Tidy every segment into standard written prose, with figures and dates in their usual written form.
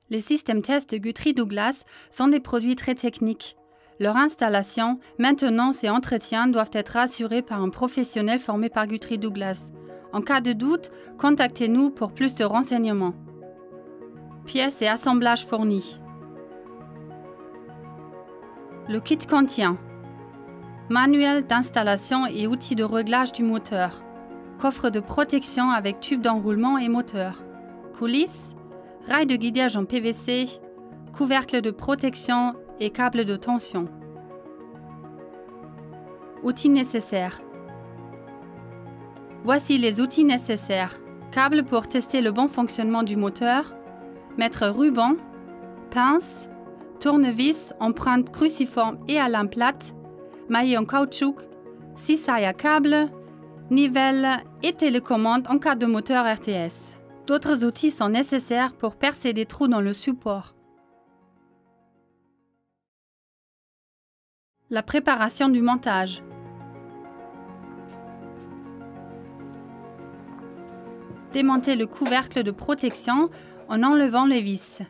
Les systèmes tests de Guthrie Douglas sont des produits très techniques. Leur installation, maintenance et entretien doivent être assurés par un professionnel formé par Guthrie Douglas. En cas de doute, contactez-nous pour plus de renseignements. Pièces et assemblages fournis. Le kit contient manuel d'installation et outils de réglage du moteur, coffre de protection avec tube d'enroulement et moteur, coulisses, rails de guidage en PVC, couvercle de protection et câble de tension. Outils nécessaires. Voici les outils nécessaires. Câble pour tester le bon fonctionnement du moteur, mètre ruban, pince, tournevis, empreinte cruciforme et à lame plate, maillet en caoutchouc, cisaille à câble, nivelle et télécommande en cas de moteur RTS. D'autres outils sont nécessaires pour percer des trous dans le support. La préparation du montage. Démontez le couvercle de protection en enlevant les vis.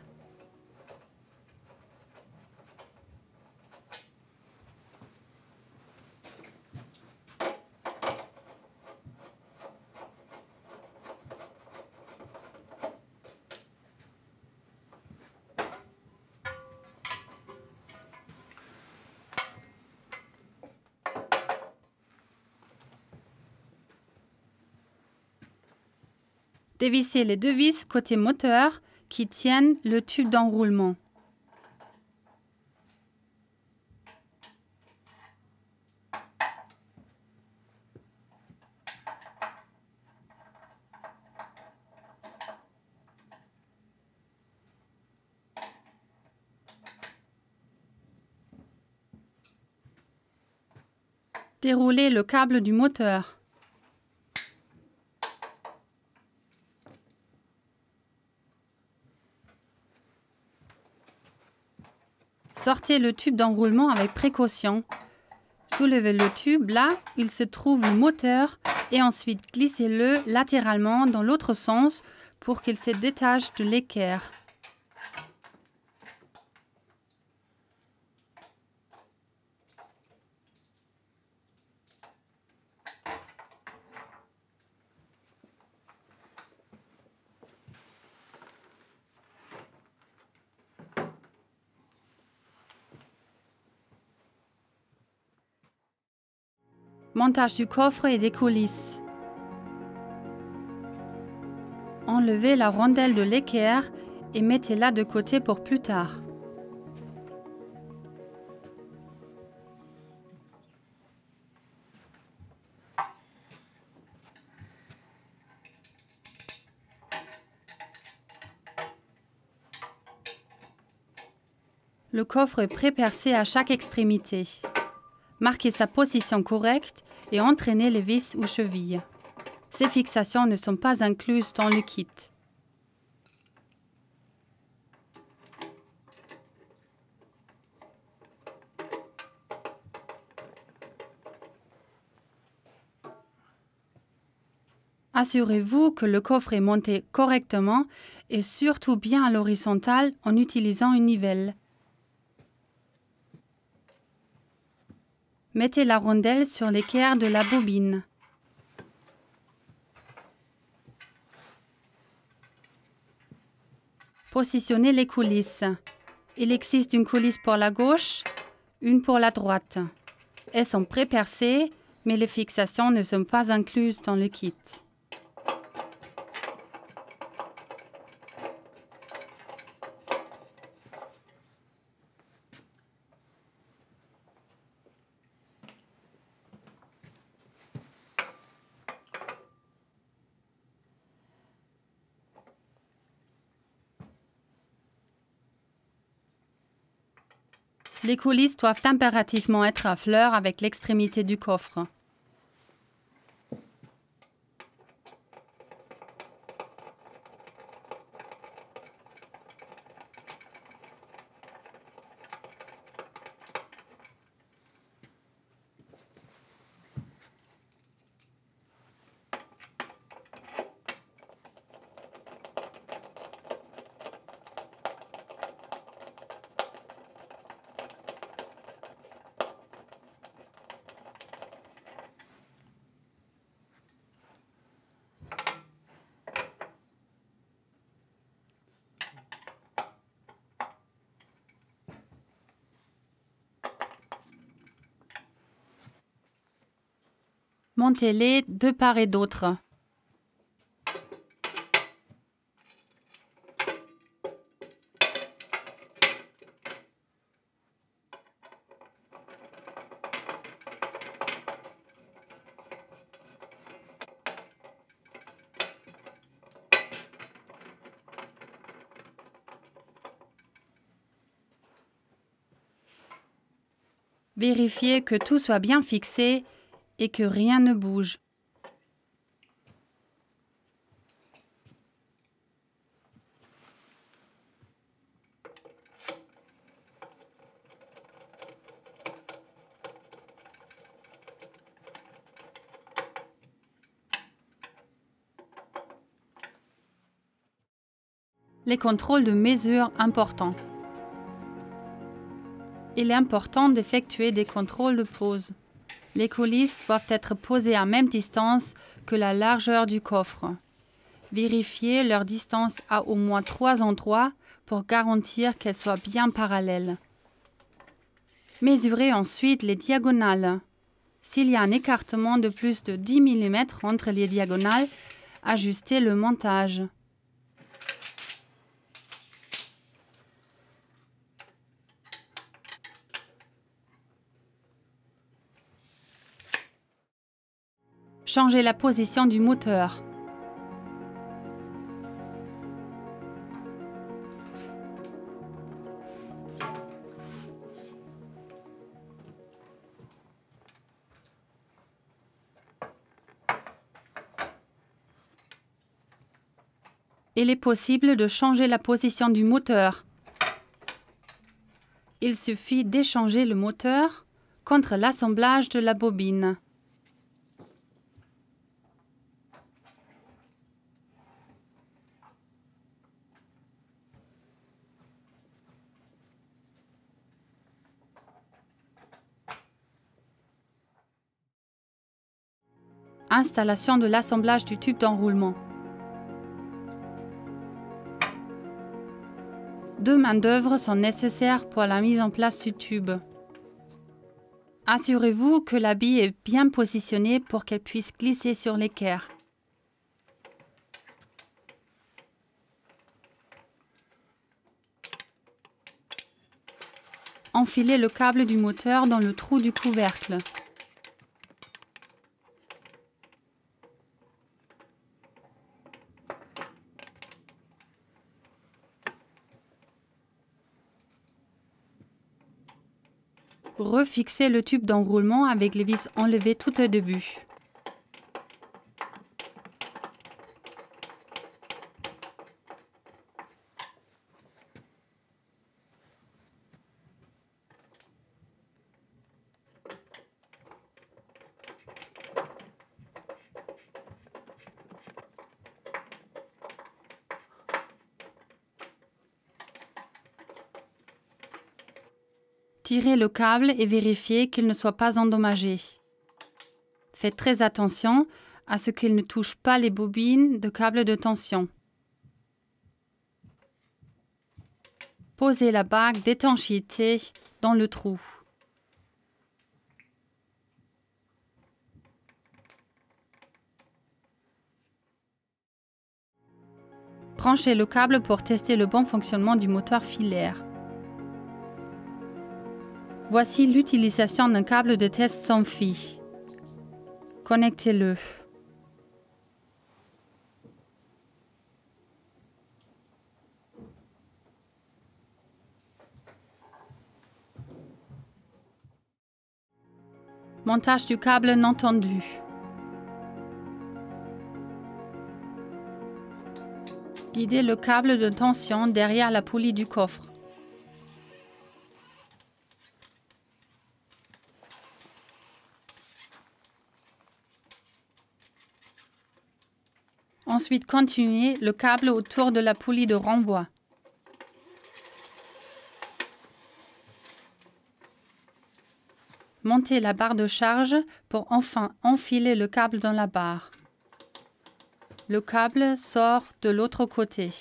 Dévissez les deux vis côté moteur qui tiennent le tube d'enroulement. Déroulez le câble du moteur. Sortez le tube d'enroulement avec précaution. Soulevez le tube là où il se trouve le moteur et ensuite glissez-le latéralement dans l'autre sens pour qu'il se détache de l'équerre. Montage du coffre et des coulisses. Enlevez la rondelle de l'équerre et mettez-la de côté pour plus tard. Le coffre est pré-percé à chaque extrémité. Marquez sa position correcte et entraînez les vis ou chevilles. Ces fixations ne sont pas incluses dans le kit. Assurez-vous que le coffre est monté correctement et surtout bien à l'horizontale en utilisant une nivelle. Mettez la rondelle sur l'équerre de la bobine. Positionnez les coulisses. Il existe une coulisse pour la gauche, une pour la droite. Elles sont pré-percées, mais les fixations ne sont pas incluses dans le kit. Les coulisses doivent impérativement être à fleur avec l'extrémité du coffre. Montez-les de part et d'autre. Vérifiez que tout soit bien fixé et que rien ne bouge. Les contrôles de mesure importants. Il est important d'effectuer des contrôles de pose. Les coulisses doivent être posées à même distance que la largeur du coffre. Vérifiez leur distance à au moins 3 endroits pour garantir qu'elles soient bien parallèles. Mesurez ensuite les diagonales. S'il y a un écartement de plus de 10 mm entre les diagonales, ajustez le montage. Changez la position du moteur. Il est possible de changer la position du moteur. Il suffit d'échanger le moteur contre l'assemblage de la bobine. Installation de l'assemblage du tube d'enroulement. 2 main-d'œuvre sont nécessaires pour la mise en place du tube. Assurez-vous que la bille est bien positionnée pour qu'elle puisse glisser sur l'équerre. Enfilez le câble du moteur dans le trou du couvercle. Refixez le tube d'enroulement avec les vis enlevées tout au début. Tirez le câble et vérifiez qu'il ne soit pas endommagé. Faites très attention à ce qu'il ne touche pas les bobines de câble de tension. Posez la bague d'étanchéité dans le trou. Branchez le câble pour tester le bon fonctionnement du moteur filaire. Voici l'utilisation d'un câble de test sans fil. Connectez-le. Montage du câble non tendu. Guidez le câble de tension derrière la poulie du coffre. Ensuite, continuez le câble autour de la poulie de renvoi. Montez la barre de charge pour enfin enfiler le câble dans la barre. Le câble sort de l'autre côté.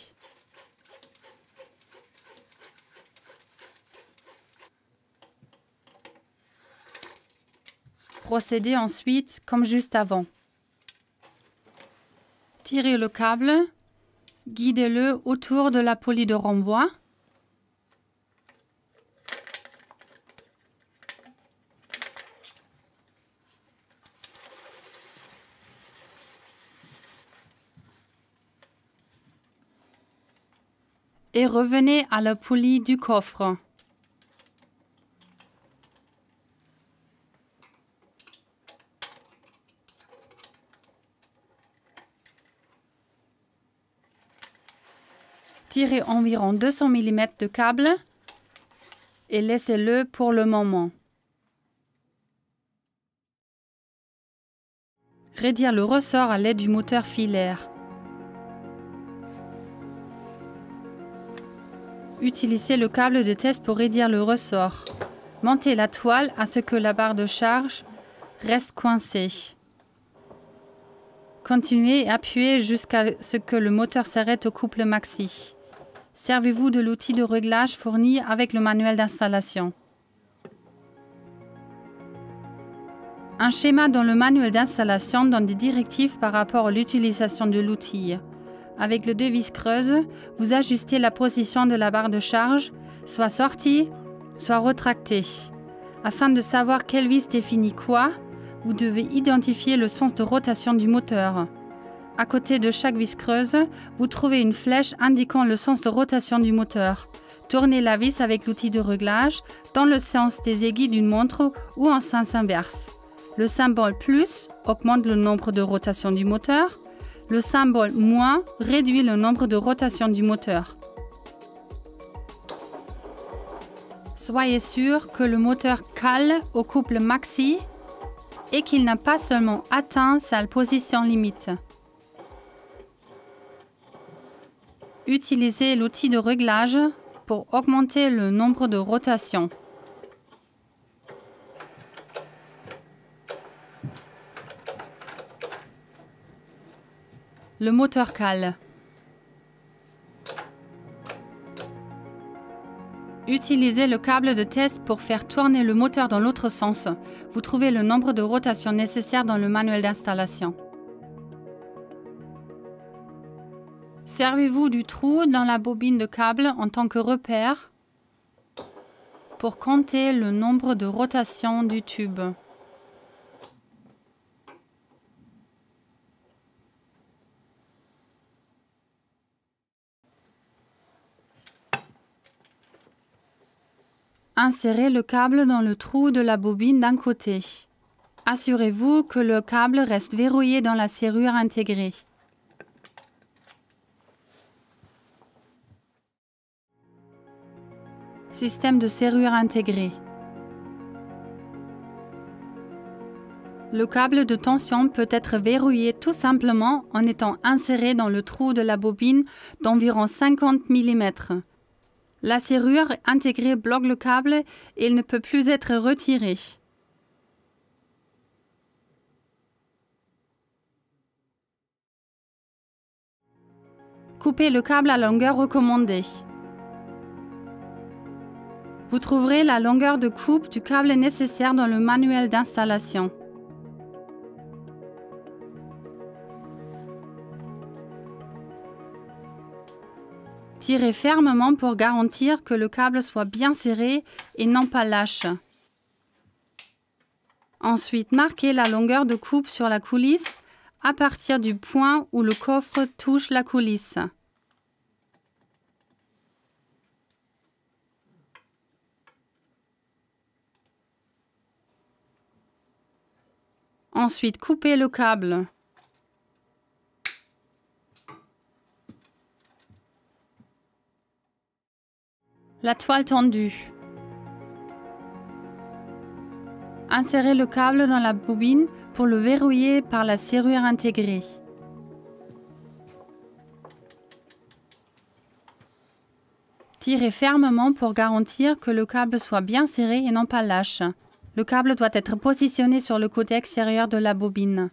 Procédez ensuite comme juste avant. Tirez le câble, guidez-le autour de la poulie de renvoi. Et revenez à la poulie du coffre. Tirez environ 200 mm de câble et laissez-le pour le moment. Raidir le ressort à l'aide du moteur filaire. Utilisez le câble de test pour raidir le ressort. Montez la toile à ce que la barre de charge reste coincée. Continuez et appuyez jusqu'à ce que le moteur s'arrête au couple maxi. Servez-vous de l'outil de réglage fourni avec le manuel d'installation. Un schéma dans le manuel d'installation donne des directives par rapport à l'utilisation de l'outil. Avec le 2 vis creuses, vous ajustez la position de la barre de charge, soit sortie, soit retractée. Afin de savoir quelle vis définit quoi, vous devez identifier le sens de rotation du moteur. À côté de chaque vis creuse, vous trouvez une flèche indiquant le sens de rotation du moteur. Tournez la vis avec l'outil de réglage dans le sens des aiguilles d'une montre ou en sens inverse. Le symbole plus augmente le nombre de rotations du moteur. Le symbole moins réduit le nombre de rotations du moteur. Soyez sûr que le moteur cale au couple maxi et qu'il n'a pas seulement atteint sa position limite. Utilisez l'outil de réglage pour augmenter le nombre de rotations. Le moteur cale. Utilisez le câble de test pour faire tourner le moteur dans l'autre sens. Vous trouvez le nombre de rotations nécessaires dans le manuel d'installation. Servez-vous du trou dans la bobine de câble en tant que repère pour compter le nombre de rotations du tube. Insérez le câble dans le trou de la bobine d'un côté. Assurez-vous que le câble reste verrouillé dans la serrure intégrée. Système de serrure intégré. Le câble de tension peut être verrouillé tout simplement en étant inséré dans le trou de la bobine d'environ 50 mm. La serrure intégrée bloque le câble et il ne peut plus être retiré. Coupez le câble à longueur recommandée. Vous trouverez la longueur de coupe du câble nécessaire dans le manuel d'installation. Tirez fermement pour garantir que le câble soit bien serré et non pas lâche. Ensuite, marquez la longueur de coupe sur la coulisse à partir du point où le coffre touche la coulisse. Ensuite, coupez le câble. La toile tendue. Insérez le câble dans la bobine pour le verrouiller par la serrure intégrée. Tirez fermement pour garantir que le câble soit bien serré et non pas lâche. Le câble doit être positionné sur le côté extérieur de la bobine.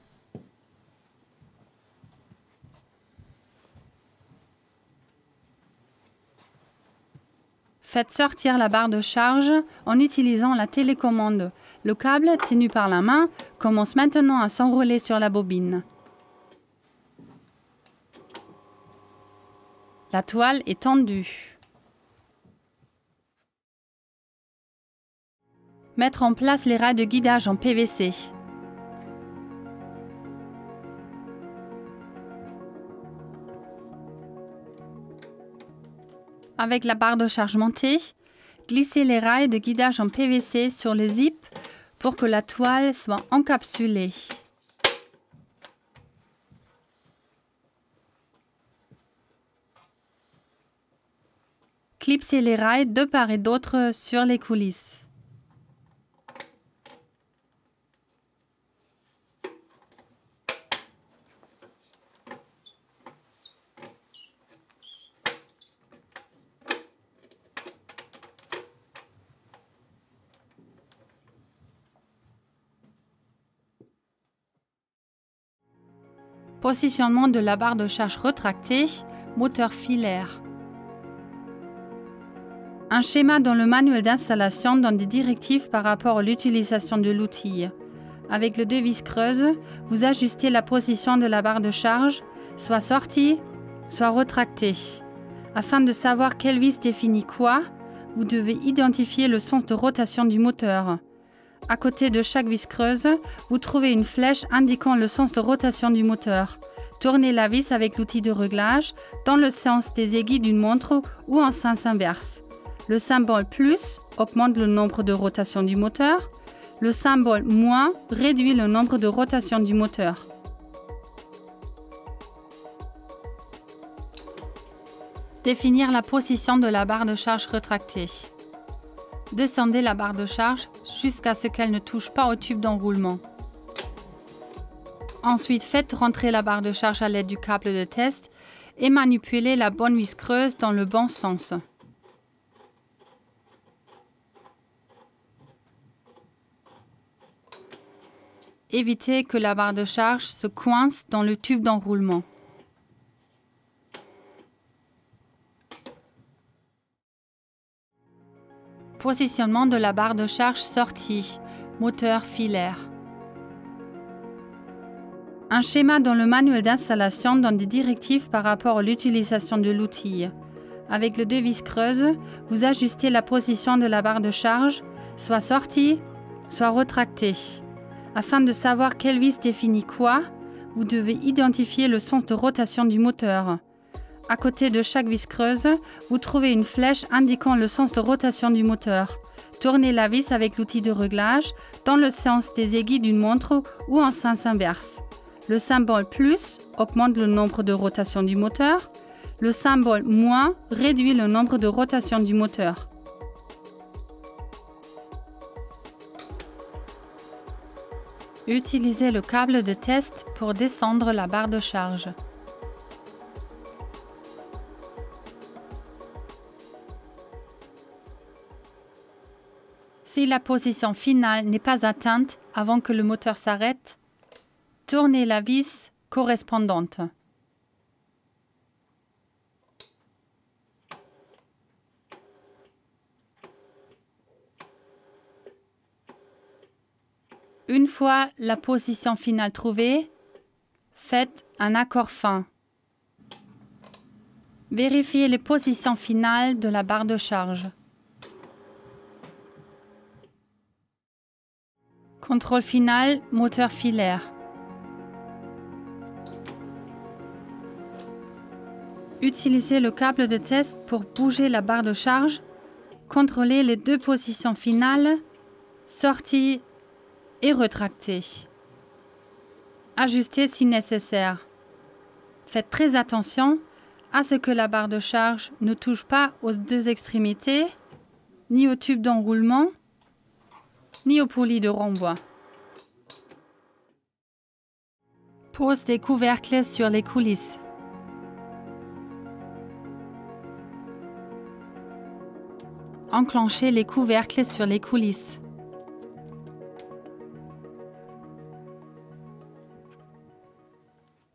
Faites sortir la barre de charge en utilisant la télécommande. Le câble tenu par la main commence maintenant à s'enrouler sur la bobine. La toile est tendue. Mettre en place les rails de guidage en PVC. Avec la barre de charge montée, glissez les rails de guidage en PVC sur le zip pour que la toile soit encapsulée. Clipsez les rails de part et d'autre sur les coulisses. Positionnement de la barre de charge rétractée, moteur filaire. Un schéma dans le manuel d'installation donne des directives par rapport à l'utilisation de l'outil. Avec le 2 vis creuses, vous ajustez la position de la barre de charge, soit sortie, soit rétractée. Afin de savoir quelle vis définit quoi, vous devez identifier le sens de rotation du moteur. À côté de chaque vis creuse, vous trouvez une flèche indiquant le sens de rotation du moteur. Tournez la vis avec l'outil de réglage dans le sens des aiguilles d'une montre ou en sens inverse. Le symbole plus augmente le nombre de rotations du moteur. Le symbole moins réduit le nombre de rotations du moteur. Définir la position de la barre de charge rétractée. Descendez la barre de charge jusqu'à ce qu'elle ne touche pas au tube d'enroulement. Ensuite, faites rentrer la barre de charge à l'aide du câble de test et manipulez la bonne vis creuse dans le bon sens. Évitez que la barre de charge se coince dans le tube d'enroulement. Positionnement de la barre de charge sortie, moteur filaire. Un schéma dans le manuel d'installation donne des directives par rapport à l'utilisation de l'outil. Avec le 2 vis creuses, vous ajustez la position de la barre de charge, soit sortie, soit rétractée. Afin de savoir quelle vis définit quoi, vous devez identifier le sens de rotation du moteur. À côté de chaque vis creuse, vous trouvez une flèche indiquant le sens de rotation du moteur. Tournez la vis avec l'outil de réglage dans le sens des aiguilles d'une montre ou en sens inverse. Le symbole plus augmente le nombre de rotations du moteur. Le symbole moins réduit le nombre de rotations du moteur. Utilisez le câble de test pour descendre la barre de charge. Si la position finale n'est pas atteinte avant que le moteur s'arrête, tournez la vis correspondante. Une fois la position finale trouvée, faites un accord fin. Vérifiez les positions finales de la barre de charge. Contrôle final, moteur filaire. Utilisez le câble de test pour bouger la barre de charge. Contrôlez les 2 positions finales, sortie et rétractée. Ajustez si nécessaire. Faites très attention à ce que la barre de charge ne touche pas aux 2 extrémités, ni au tube d'enroulement, ni aux poulies de renvoi. Pose des couvercles sur les coulisses. Enclenchez les couvercles sur les coulisses.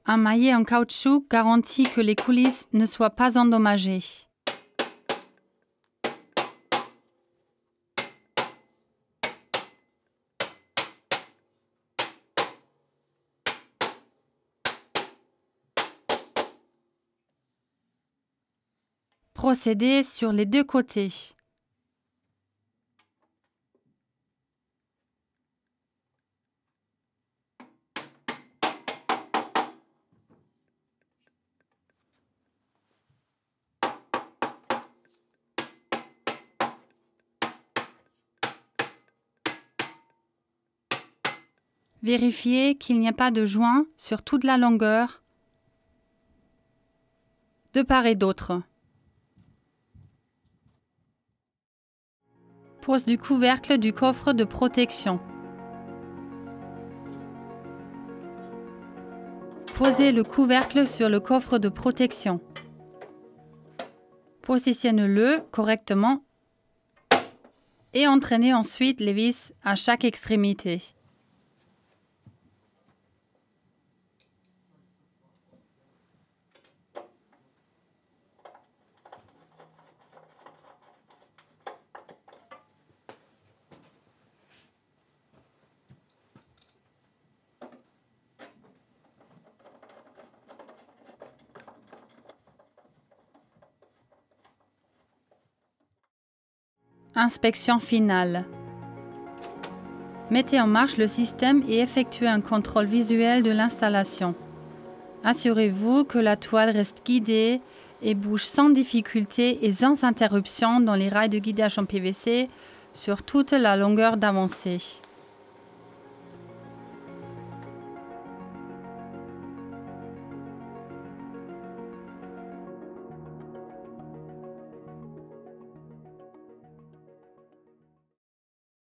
Un maillet en caoutchouc garantit que les coulisses ne soient pas endommagées. Procédez sur les deux côtés. Vérifiez qu'il n'y a pas de joint sur toute la longueur, de part et d'autre. Pose du couvercle du coffre de protection. Posez le couvercle sur le coffre de protection. Positionne-le correctement et entraînez ensuite les vis à chaque extrémité. Inspection finale. Mettez en marche le système et effectuez un contrôle visuel de l'installation. Assurez-vous que la toile reste guidée et bouge sans difficulté et sans interruption dans les rails de guidage en PVC sur toute la longueur d'avancée.